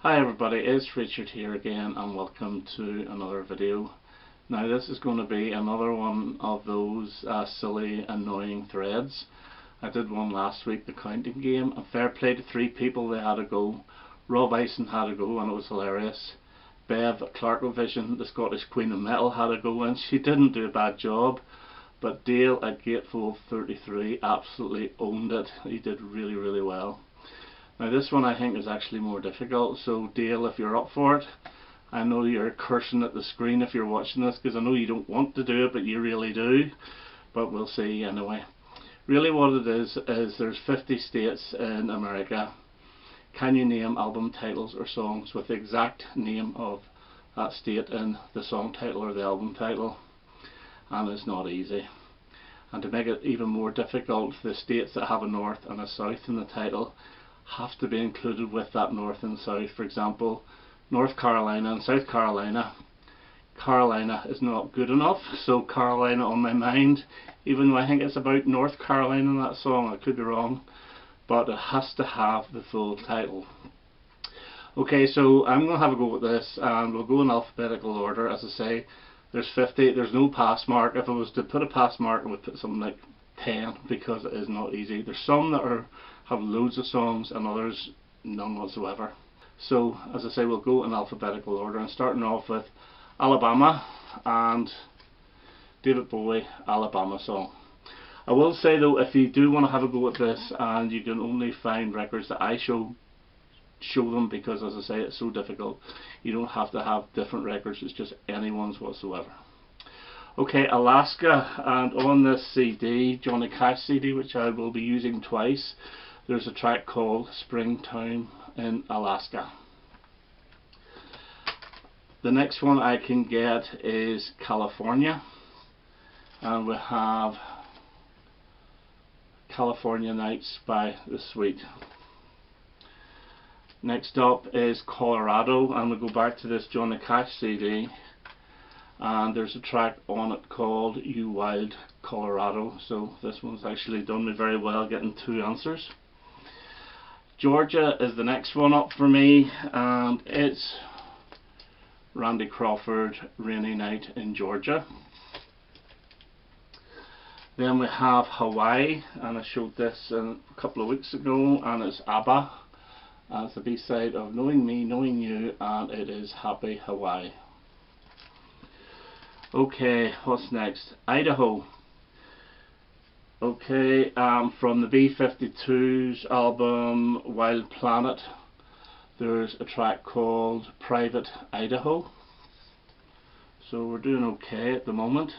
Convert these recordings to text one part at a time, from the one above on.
Hi everybody, it's Richard here again and welcome to another video. Now this is going to be another one of those silly annoying threads. I did one last week, the counting game, and fair play to three people, they had a go. Rob Ison had a go and it was hilarious. Bev Clarkovision, the Scottish Queen of Metal, had a go and she didn't do a bad job. But Dale at Gateful 33 absolutely owned it. He did really well. Now this one I think is actually more difficult, so Dale, if you're up for it, I know you're cursing at the screen if you're watching this because I know you don't want to do it but you really do, but we'll see anyway. Really what it is there's 50 states in America. Can you name album titles or songs with the exact name of that state in the song title or the album title? And it's not easy. And to make it even more difficult, the states that have a north and a south in the title have to be included with that north and south. For example, North Carolina and South Carolina. Carolina is not good enough, so Carolina on my mind, even though I think it's about North Carolina in that song, I could be wrong, but it has to have the full title. Okay, so I'm going to have a go at this and we'll go in alphabetical order. As I say, there's 50, there's no pass mark. If I was to put a pass mark I would put something like 10 because it is not easy. There's some that have loads of songs and others none whatsoever. So as I say, we'll go in alphabetical order and starting off with Alabama and David Bowie, Alabama song. I will say though, if you do want to have a go at this and you can only find records that I show them, because as I say it's so difficult, you don't have to have different records, it's just any ones whatsoever. Okay, Alaska, and on this CD, Johnny Cash CD, which I will be using twice, there's a track called Springtime in Alaska. The next one I can get is California, and we have California Nights by The Sweet. Next up is Colorado, and we'll go back to this Johnny Cash CD, and there's a track on it called You Wild Colorado, so this one's actually done me very well getting two answers. Georgia is the next one up for me, and it's Randy Crawford, Rainy Night in Georgia. Then we have Hawaii, and I showed this a couple of weeks ago, and it's ABBA. It's the B-side of Knowing Me, Knowing You, and it is Happy Hawaii. Okay, what's next? Idaho. Okay, from the B-52's album Wild Planet, there's a track called Private Idaho. So we're doing okay at the moment.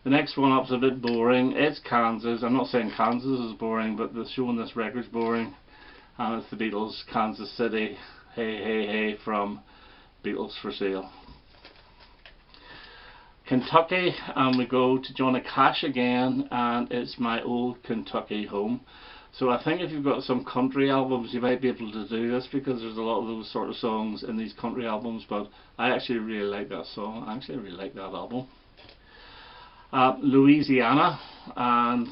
The next one up's a bit boring. It's Kansas. I'm not saying Kansas is boring, but the showing this record's boring. And it's the Beatles, Kansas City, Hey Hey Hey from Beatles for Sale. Kentucky, and we go to Johnny Cash again, and it's My Old Kentucky Home. So I think if you've got some country albums you might be able to do this, because there's a lot of those sort of songs in these country albums, but I actually really like that song. I actually really like that album. Louisiana, and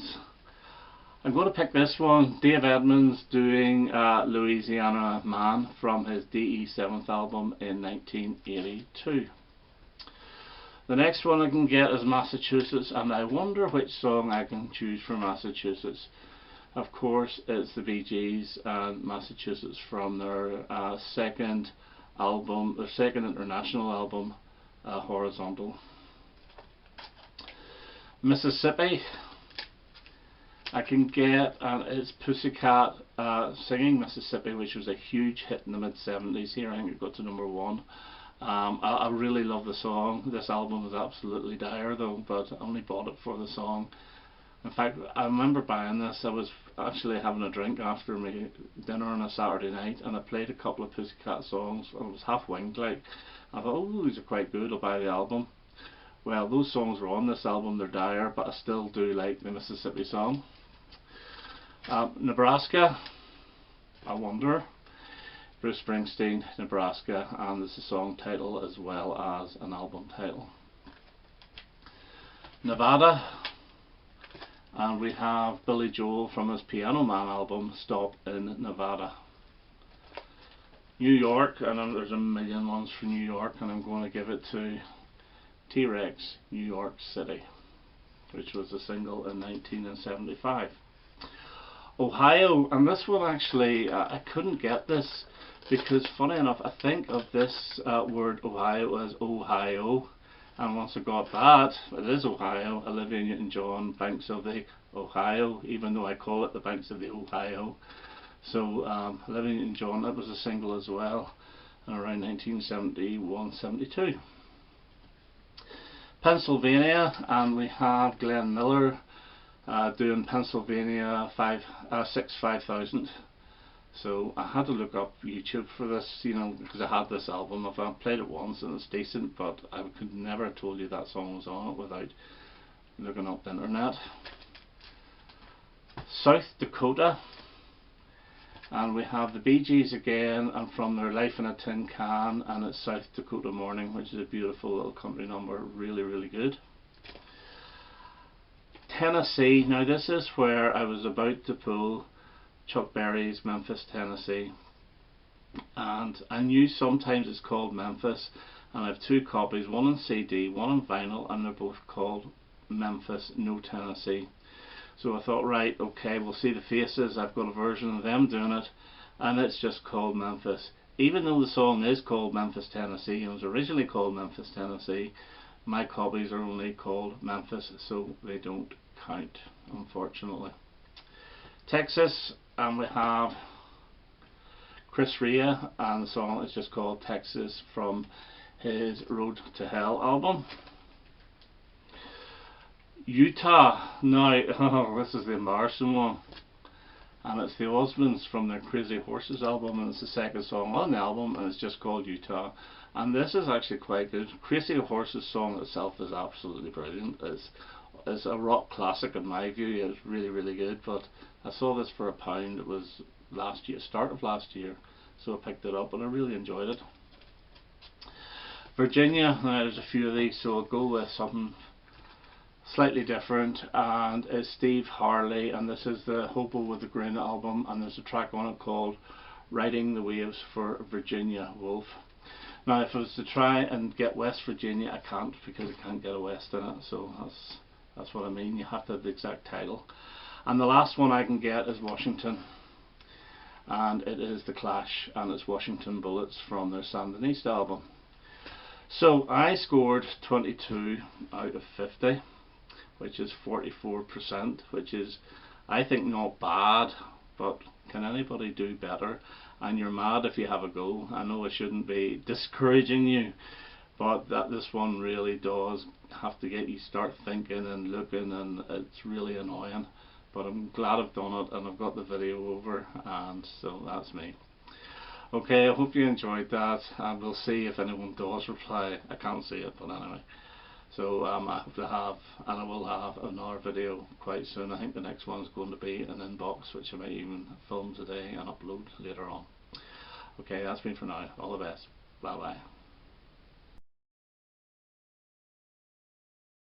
I'm going to pick this one, Dave Edmunds doing Louisiana Man from his DE7th album in 1982. The next one I can get is Massachusetts, and I wonder which song I can choose for Massachusetts. Of course it's the Bee Gees and Massachusetts from their second album, their second international album, Horizontal. Mississippi I can get, and it's Pussycat singing Mississippi, which was a huge hit in the mid-70s here. I think it got to #1. I really love the song. This album is absolutely dire though, but I only bought it for the song. In fact, I remember buying this, I was actually having a drink after my dinner on a Saturday night, and I played a couple of Pussycat songs, and I was half-winged like. I thought, oh, these are quite good, I'll buy the album. Well, those songs were on this album, they're dire, but I still do like the Mississippi song. Nebraska, I wonder. Bruce Springsteen, Nebraska, and there's a song title as well as an album title. Nevada, and we have Billy Joel from his Piano Man album, Stop in Nevada. New York, and there's a million ones for New York, and I'm going to give it to T-Rex, New York City, which was a single in 1975. Ohio, and this one actually, I couldn't get this because funny enough I think of this word Ohio as Ohio, and once I got that, it is Ohio, Olivia Newton-John, Banks of the Ohio, even though I call it the Banks of the Ohio. So Olivia Newton-John, that was a single as well, around 1971-72. Pennsylvania, and we have Glenn Miller doing Pennsylvania 5000. So I had to look up YouTube for this, you know, because I had this album. I've played it once and it's decent, but I could never have told you that song was on it without looking up the internet. South Dakota, and we have the Bee Gees again, and from their Life in a Tin Can, and it's South Dakota Morning, which is a beautiful little country number, really, really good. Tennessee, now this is where I was about to pull Chuck Berry's Memphis, Tennessee, and I knew sometimes it's called Memphis, and I have two copies, one on CD, one on vinyl, and they're both called Memphis, no Tennessee. So I thought, right, okay, we'll see the faces. I've got a version of them doing it, and it's just called Memphis. Even though the song is called Memphis, Tennessee, and was originally called Memphis, Tennessee, my copies are only called Memphis, so they don't count, unfortunately. Texas, and we have Chris Rea, and the song is just called Texas from his Road to Hell album. Utah, now, oh, this is the embarrassing one, and it's the Osmonds from their Crazy Horses album, and it's the second song on the album, and it's just called Utah, and this is actually quite good. Crazy Horses song itself is absolutely brilliant. It's a rock classic in my view. It's really, really good, but I saw this for £1. It was last year, start of last year, so I picked it up and I really enjoyed it. Virginia, now there's a few of these, so I'll go with something slightly different, and it's Steve Harley, and this is the Hobo with the Grin album, and there's a track on it called Riding the Waves for Virginia Wolf. Now if I was to try and get West Virginia, I can't, because I can't get a West in it, so that's what I mean. You have to have the exact title. And the last one I can get is Washington, and it is The Clash, and it's Washington Bullets from their Sandinista album. So I scored 22 out of 50, which is 44%, which is, I think, not bad, but can anybody do better? And you're mad if you have a go. I know I shouldn't be discouraging you, but this one really does have to get you start thinking and looking, and it's really annoying. But I'm glad I've done it, and I've got the video over, and so that's me. Okay, I hope you enjoyed that, and we'll see if anyone does reply. I can't see it, but anyway. So I hope to have, and I will have, another video quite soon. I think the next one is going to be an inbox, which I might even film today and upload later on. Okay, that's been for now. All the best. Bye bye.